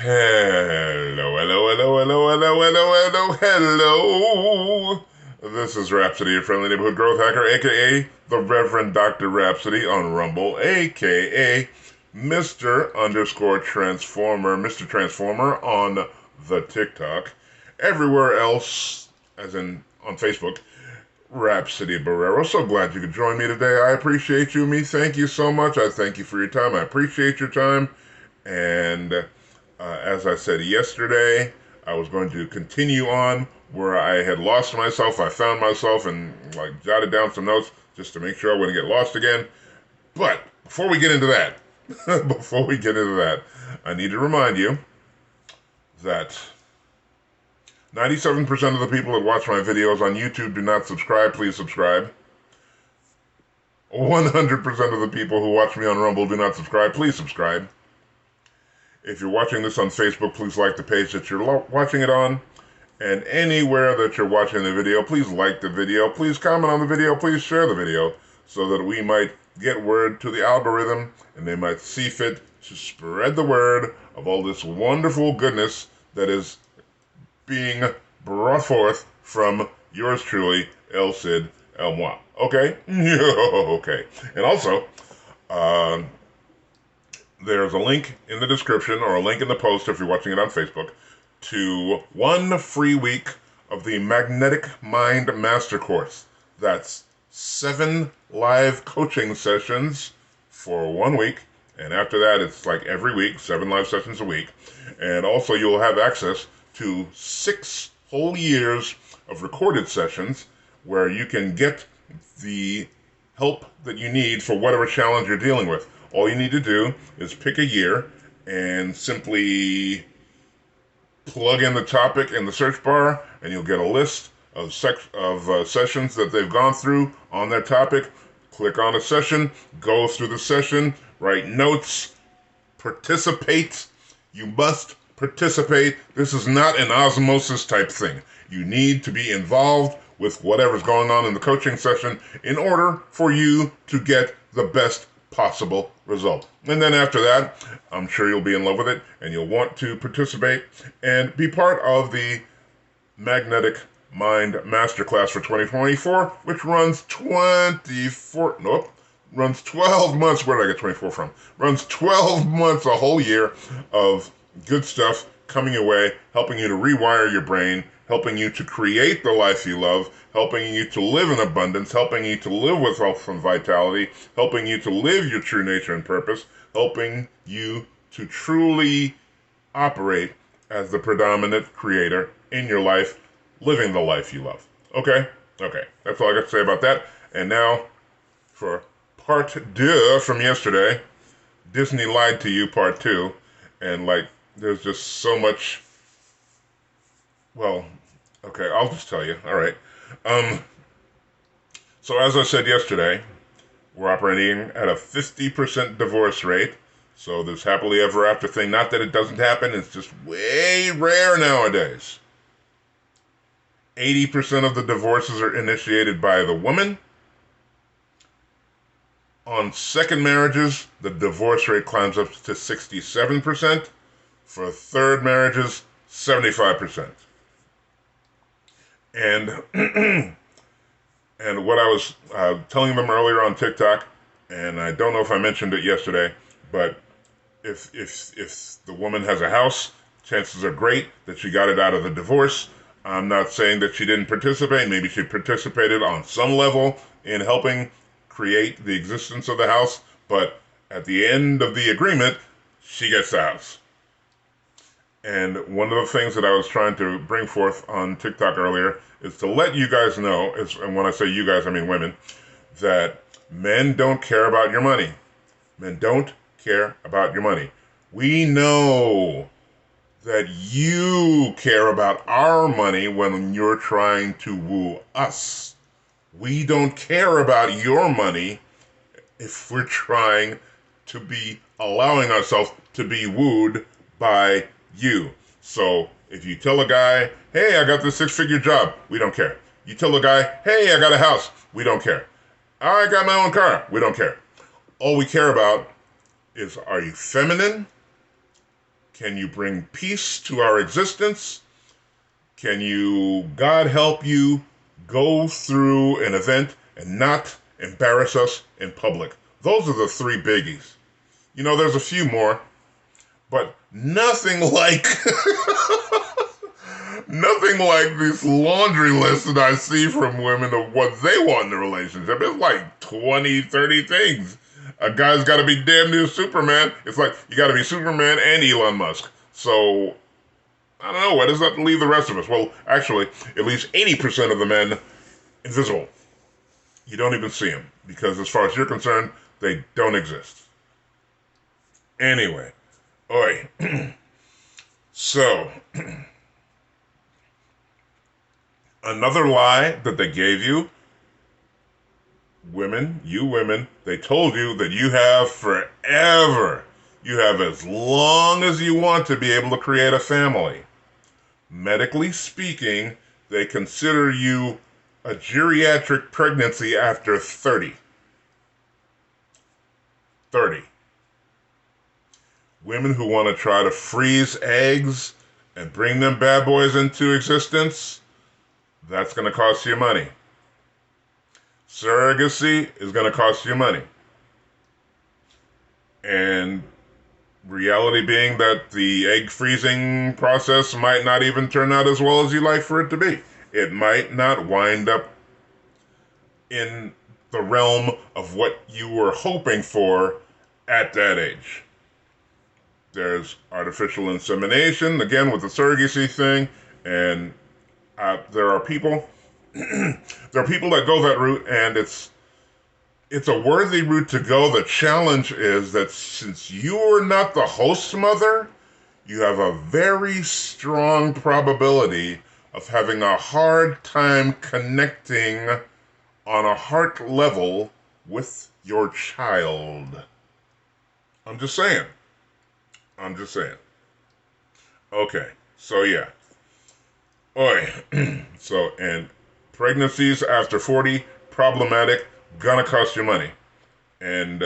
Hello, hello, hello, hello, hello, hello, hello, hello. This is Rhapsody, your friendly neighborhood growth hacker, aka the Reverend Dr. Rhapsody on Rumble, aka Mr. underscore Transformer, Mr. Transformer on the TikTok. Everywhere else, as in on Facebook, Rhapsody Barrero. So glad you could join me today. I appreciate you. Thank you so much. I thank you for your time. I appreciate your time. And as I said yesterday, I was going to continue on where I had lost myself. I found myself and jotted down some notes just to make sure I wouldn't get lost again. But before we get into that, I need to remind you that 97% of the people that watch my videos on YouTube do not subscribe. Please subscribe. 100% of the people who watch me on Rumble do not subscribe. Please subscribe. If you're watching this on Facebook, please like the page that you're watching it on. And anywhere that you're watching the video, please like the video. Please comment on the video. Please share the video so that we might get word to the algorithm and they might see fit to spread the word of all this wonderful goodness that is being brought forth from yours truly, El Cid El Moi. Okay? Okay. And also, there's a link in the description or a link in the post if you're watching it on Facebook to 1 free week of the Magnetic Mind Master Course. That's 7 live coaching sessions for 1 week. And after that, it's like every week, 7 live sessions a week. And also you'll have access to 6 whole years of recorded sessions where you can get the help that you need for whatever challenge you're dealing with. All you need to do is pick a year and simply plug in the topic in the search bar, and you'll get a list of sessions that they've gone through on that topic. Click on a session, go through the session, write notes, participate. You must participate. This is not an osmosis type thing. You need to be involved with whatever's going on in the coaching session in order for you to get the best possible result. And then after that, I'm sure you'll be in love with it and you'll want to participate and be part of the Magnetic Mind Masterclass for 2024, which runs 12 months. Where did I get 24 from? Runs 12 months, a whole year of good stuff coming your way, helping you to rewire your brain, helping you to create the life you love, helping you to live in abundance, helping you to live with health and vitality, helping you to live your true nature and purpose, helping you to truly operate as the predominant creator in your life, living the life you love. Okay? Okay. That's all I got to say about that. And now for part 2 from yesterday, Disney Lied to You part 2. And there's just so much. Well, okay, I'll just tell you. All right. So as I said yesterday, we're operating at a 50% divorce rate. So this happily ever after thing, not that it doesn't happen, it's just way rare nowadays. 80% of the divorces are initiated by the woman. On second marriages, the divorce rate climbs up to 67%. For third marriages, 75%. And and what I was telling them earlier on TikTok, and I don't know if I mentioned it yesterday, but if the woman has a house, chances are great that she got it out of the divorce. I'm not saying that she didn't participate. Maybe she participated on some level in helping create the existence of the house, but at the end of the agreement, she gets the house. And one of the things that I was trying to bring forth on TikTok earlier is to let you guys know, and when I say you guys, I mean women, that men don't care about your money. Men don't care about your money. We know that you care about our money when you're trying to woo us. We don't care about your money if we're trying to be allowing ourselves to be wooed by you. So if you tell a guy, hey, I got this 6-figure job, we don't care. You tell a guy, hey, I got a house, we don't care. I got my own car, we don't care. All we care about is, are you feminine Can you bring peace to our existence? Can you, God help you, go through an event and not embarrass us in public? Those are the three biggies. You know, there's a few more, but nothing like nothing like this laundry list that I see from women of what they want in a relationship. It's like 20, 30 things. A guy's got to be damn near Superman. It's like you got to be Superman and Elon Musk. So, I don't know. Where does that leave the rest of us? Well, actually, at least 80% of the men invisible. You don't even see them because as far as you're concerned, they don't exist. Anyway, oi. So, another lie that they gave you, women, they told you that you have forever. You have as long as you want to be able to create a family. Medically speaking, they consider you a geriatric pregnancy after 30. 30. Women who want to try to freeze eggs and bring them bad boys into existence, that's going to cost you money. Surrogacy is going to cost you money. And reality being that the egg freezing process might not even turn out as well as you like for it to be. It might not wind up in the realm of what you were hoping for at that age. There's artificial insemination, again with the surrogacy thing, and there are people that go that route, and it's a worthy route to go. The challenge is that since you are not the host mother, you have a very strong probability of having a hard time connecting on a heart level with your child. I'm just saying. Okay, so yeah. Oi. So, and pregnancies after 40, problematic, gonna cost you money. And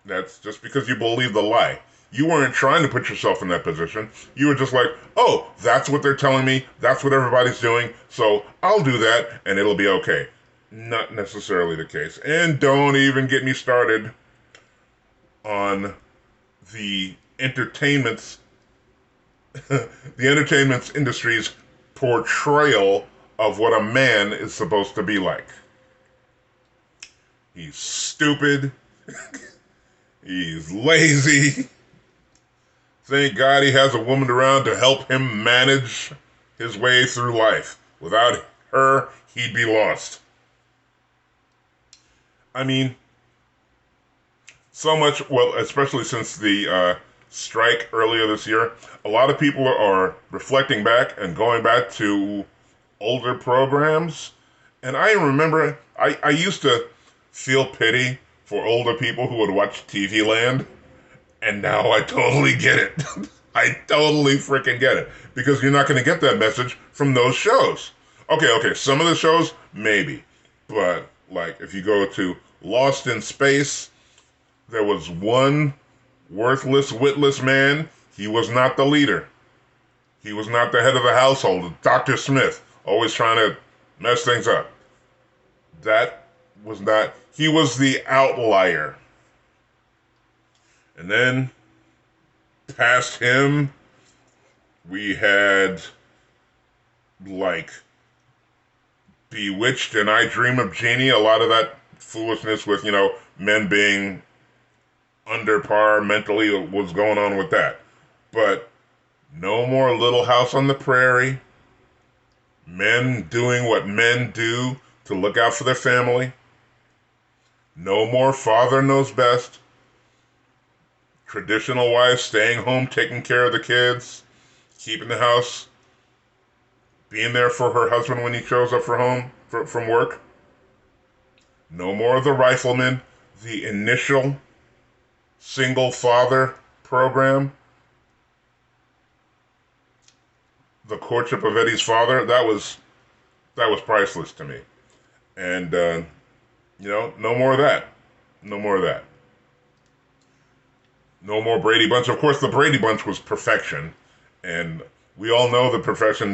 that's just because you believe the lie. You weren't trying to put yourself in that position. You were just like, oh, that's what they're telling me. That's what everybody's doing. So I'll do that and it'll be okay. Not necessarily the case. And don't even get me started on the entertainment's industry's portrayal of what a man is supposed to be like. He's stupid. He's lazy. Thank God he has a woman around to help him manage his way through life. Without her, he'd be lost. I mean, so much, well, especially since the strike earlier this year, a lot of people are reflecting back and going back to older programs. And I remember, I used to feel pity for older people who would watch TV Land. And now I totally get it. I totally freaking get it. Because you're not going to get that message from those shows. Okay, some of the shows, maybe. But, like, if you go to Lost in Space, there was one worthless, witless man. He was not the leader. He was not the head of the household. Dr. Smith, always trying to mess things up. That was not... He was the outlier. And then, past him, we had, like, Bewitched and I Dream of Jeannie. A lot of that foolishness with, men being under par mentally was going on with that. But no more Little House on the Prairie. Men doing what men do to look out for their family. No more Father Knows Best. Traditional wives staying home, taking care of the kids, keeping the house, being there for her husband when he shows up from work. No more of the Rifleman, the initial single father program. The Courtship of Eddie's Father, that was priceless to me. And, no more of that. No more of that. No more Brady Bunch. Of course, the Brady Bunch was perfection, and we all know that perfection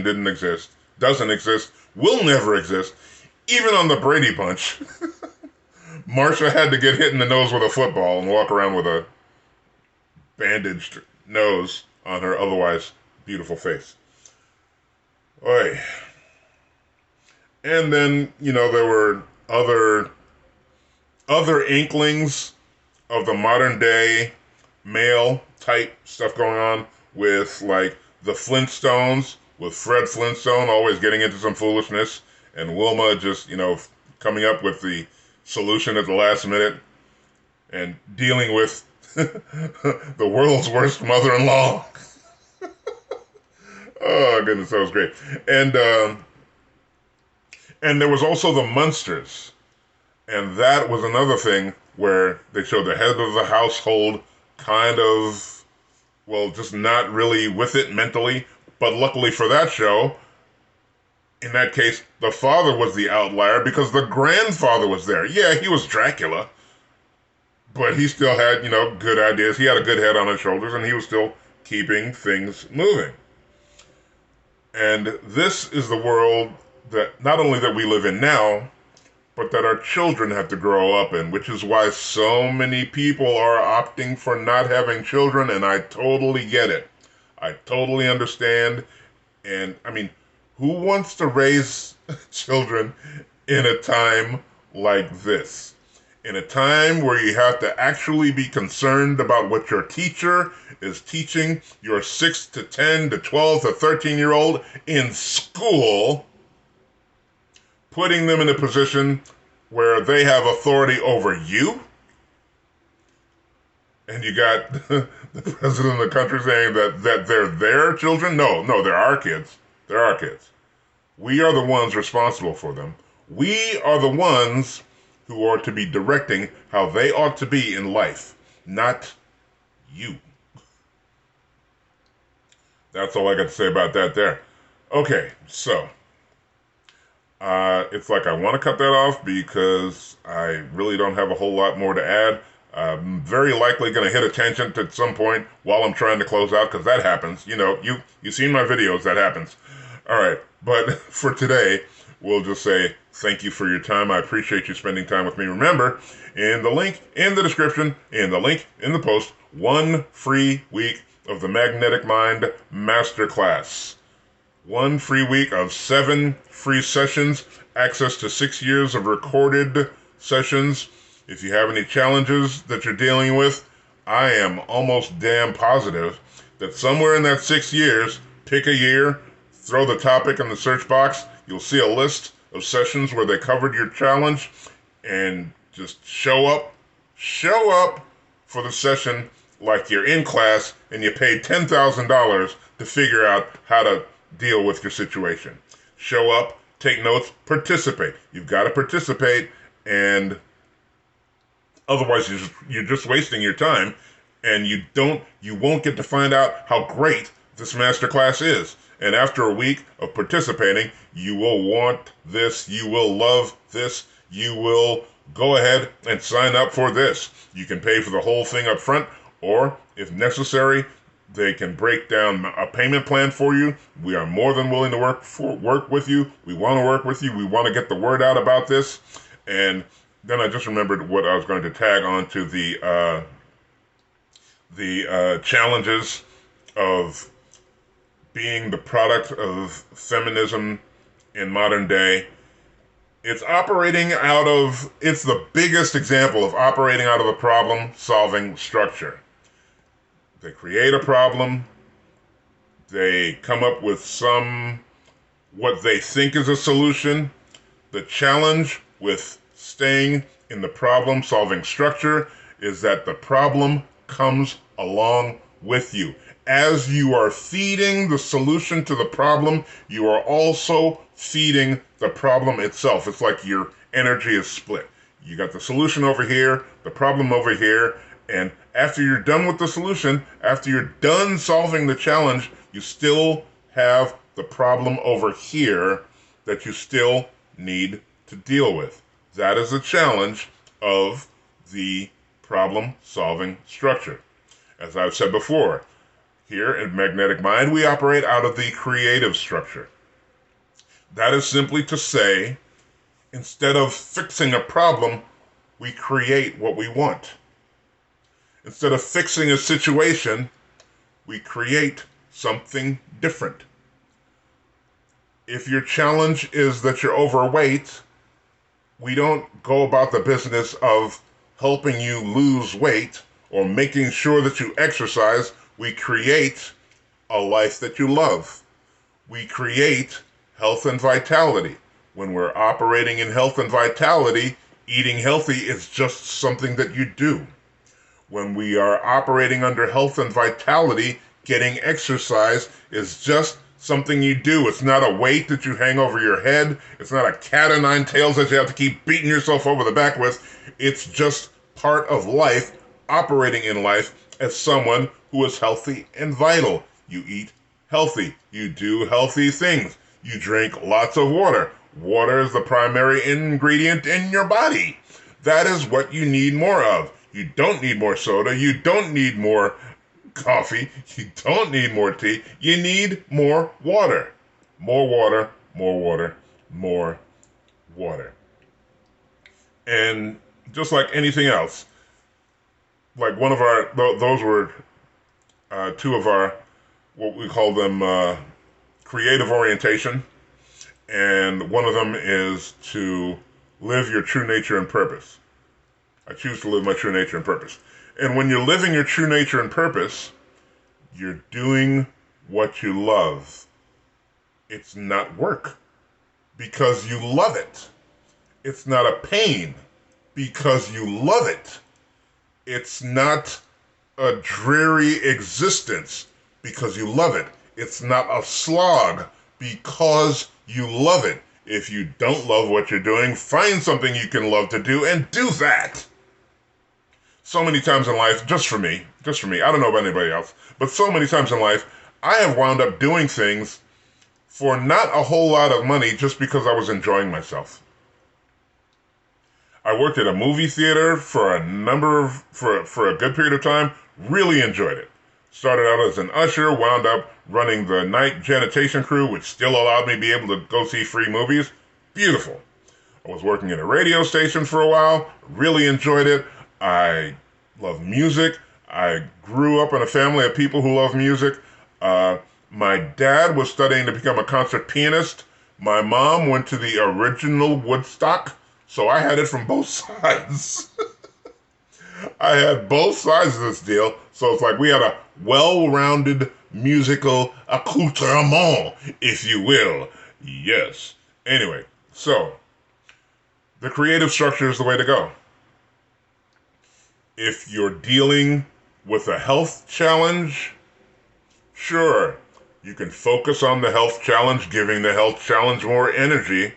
didn't exist, doesn't exist, will never exist. Even on the Brady Bunch, Marsha had to get hit in the nose with a football and walk around with a bandaged nose on her otherwise beautiful face. Oy. And then, there were other inklings of the modern day male type stuff going on with like the Flintstones, with Fred Flintstone always getting into some foolishness, and Wilma just, coming up with the solution at the last minute and dealing with the world's worst mother-in-law. Oh goodness, that was great. And there was also the Munsters, and that was another thing where they showed the head of the household kind of, well, just not really with it mentally. But luckily for that show, in that case, the father was the outlier because the grandfather was there. Yeah, he was Dracula, but he still had, good ideas. He had a good head on his shoulders, and he was still keeping things moving. And this is the world that not only that we live in now, but that our children have to grow up in, which is why so many people are opting for not having children, and I totally get it. I totally understand. And I mean, who wants to raise children in a time like this? In a time where you have to actually be concerned about what your teacher is teaching your 6 to 10 to 12 to 13-year-old in school, putting them in a position where they have authority over you, and you got the president of the country saying that they're their children. No, they're our kids. They're our kids. We are the ones responsible for them. We are the ones who are to be directing how they ought to be in life, not you. That's all I got to say about that there. Okay, so it's like I want to cut that off because I really don't have a whole lot more to add. I'm very likely going to hit a tangent at some point while I'm trying to close out, because that happens. You've seen my videos, that happens. All right, but for today, we'll just say thank you for your time. I appreciate you spending time with me. Remember, in the link in the description, in the link in the post, 1 free week of the Magnetic Mind Masterclass. 1 free week of 7 free sessions, access to 6 years of recorded sessions. If you have any challenges that you're dealing with, I am almost damn positive that somewhere in that 6 years, pick a year, throw the topic in the search box, you'll see a list of sessions where they covered your challenge, and just show up for the session like you're in class and you paid $10,000 to figure out how to deal with your situation. Show up, take notes, participate. You've got to participate, and otherwise you're just wasting your time, and you won't get to find out how great this masterclass is. And after a week of participating, you will want this, you will love this, you will go ahead and sign up for this. You can pay for the whole thing up front, or if necessary, they can break down a payment plan for you. We are more than willing to work with you. We want to work with you. We want to get the word out about this. And then I just remembered what I was going to tag on to the challenges of being the product of feminism in modern day. It's the biggest example of operating out of the problem-solving structure. They create a problem, they come up with what they think is a solution. The challenge with staying in the problem-solving structure is that the problem comes along with you. As you are feeding the solution to the problem, you are also feeding the problem itself. It's like your energy is split. You got the solution over here, the problem over here, and after you're done with the solution, after you're done solving the challenge, you still have the problem over here that you still need to deal with. That is the challenge of the problem-solving structure. As I've said before, here in Magnetic Mind, we operate out of the creative structure. That is simply to say, instead of fixing a problem, we create what we want. Instead of fixing a situation, we create something different. If your challenge is that you're overweight, we don't go about the business of helping you lose weight or making sure that you exercise. We create a life that you love. We create health and vitality. When we're operating in health and vitality, eating healthy is just something that you do. When we are operating under health and vitality, getting exercise is just something you do. It's not a weight that you hang over your head. It's not a cat o' nine tails that you have to keep beating yourself over the back with. It's just part of life, operating in life as someone who is healthy and vital. You eat healthy. You do healthy things. You drink lots of water. Water is the primary ingredient in your body. That is what you need more of. You don't need more soda. You don't need more coffee. You don't need more tea. You need more water. More water, more water, more water. And just like anything else, like one of our, those were two of our, what we call them, creative orientation. And one of them is to live your true nature and purpose. I choose to live my true nature and purpose. And when you're living your true nature and purpose, you're doing what you love. It's not work because you love it. It's not a pain because you love it. It's not a dreary existence because you love it. It's not a slog because you love it. If you don't love what you're doing, find something you can love to do and do that. So many times in life, just for me, I don't know about anybody else, but so many times in life, I have wound up doing things for not a whole lot of money just because I was enjoying myself. I worked at a movie theater for a good period of time, really enjoyed it. Started out as an usher, wound up running the night janitation crew, which still allowed me to be able to go see free movies. Beautiful. I was working at a radio station for a while, really enjoyed it. I love music. I grew up in a family of people who love music. My dad was studying to become a concert pianist. My mom went to the original Woodstock, so I had it from both sides. I had both sides of this deal, so it's like we had a well-rounded musical accoutrement, if you will. Yes. Anyway, so the creative structure is the way to go. If you're dealing with a health challenge, sure, you can focus on the health challenge, giving the health challenge more energy.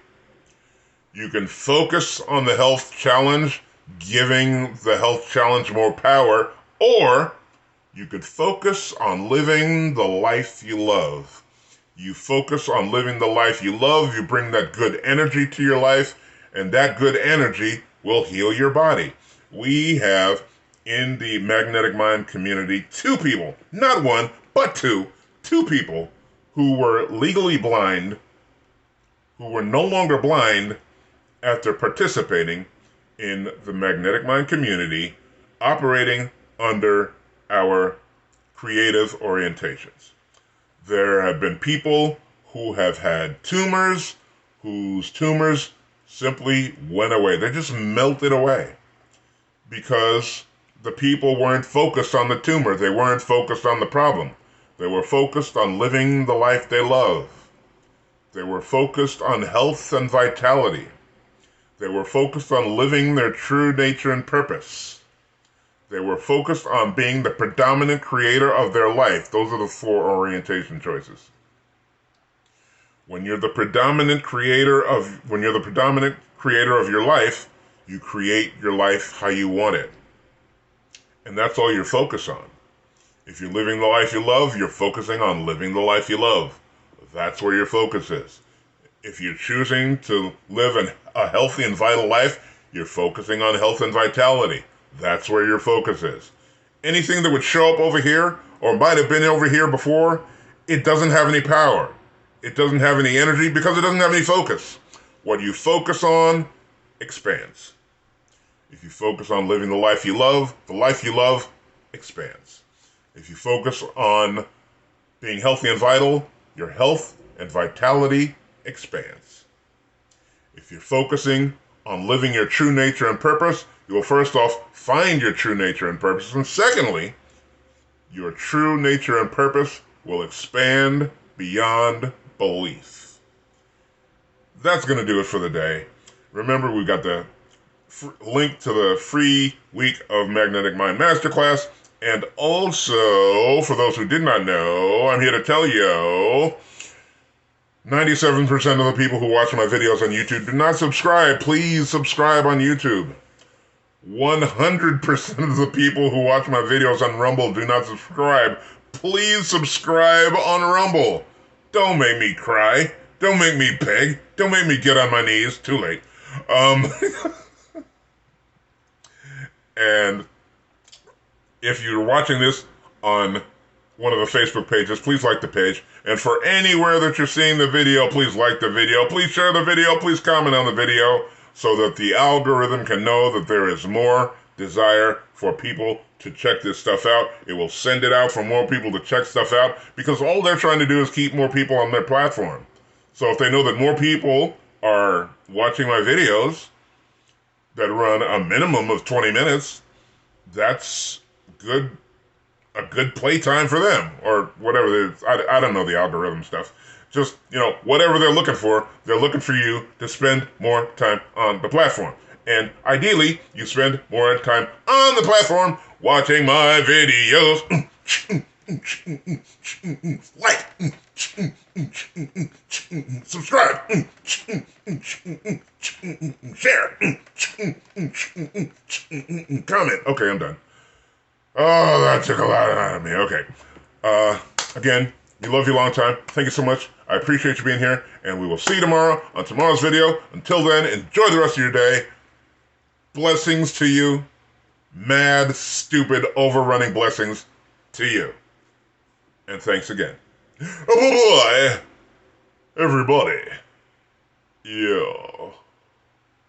You can focus on the health challenge, giving the health challenge more power, or you could focus on living the life you love. You focus on living the life you love, you bring that good energy to your life, and that good energy will heal your body. We have in the Magnetic Mind community 2 people, not 1, but 2 people who were legally blind, who were no longer blind after participating in the Magnetic Mind community, operating under our creative orientations. There have been people who have had tumors, whose tumors simply went away. They just melted away because the people weren't focused on the tumor. They weren't focused on the problem. They were focused on living the life they love. They were focused on health and vitality. They were focused on living their true nature and purpose. They were focused on being the predominant creator of their life. Those are the 4 orientation choices. When you're the predominant creator of your life, you create your life how you want it. And that's all you're focused on. If you're living the life you love, you're focusing on living the life you love. That's where your focus is. If you're choosing to live a healthy and vital life, you're focusing on health and vitality. That's where your focus is. Anything that would show up over here or might have been over here before, it doesn't have any power. It doesn't have any energy because it doesn't have any focus. What you focus on expands. If you focus on living the life you love expands. If you focus on being healthy and vital, your health and vitality expands. If you're focusing on living your true nature and purpose, you will first off find your true nature and purpose, and secondly, your true nature and purpose will expand beyond belief. That's going to do it for the day. Remember, we got the link to the free week of Magnetic Mind Masterclass, and also, for those who did not know, I'm here to tell you, 97% of the people who watch my videos on YouTube do not subscribe. Please subscribe on YouTube. 100% of the people who watch my videos on Rumble do not subscribe. Please subscribe on Rumble. Don't make me cry. Don't make me beg. Don't make me get on my knees. Too late. And if you're watching this on one of the Facebook pages, please like the page. And for anywhere that you're seeing the video, please like the video. Please share the video. Please comment on the video so that the algorithm can know that there is more desire for people to check this stuff out. It will send it out for more people to check stuff out because all they're trying to do is keep more people on their platform. So if they know that more people are watching my videos that run a minimum of 20 minutes, that's a good playtime for them, or whatever. I don't know the algorithm stuff. Just, whatever they're looking for you to spend more time on the platform. And ideally, you spend more time on the platform watching my videos. Like, subscribe, share, comment. Okay, I'm done. Oh, that took a lot out of me. Okay. Again, we love you a long time. Thank you so much. I appreciate you being here, and we will see you tomorrow on tomorrow's video. Until then, enjoy the rest of your day. Blessings to you. Mad, stupid, overrunning blessings to you. And thanks again. Oh boy, everybody. Yeah.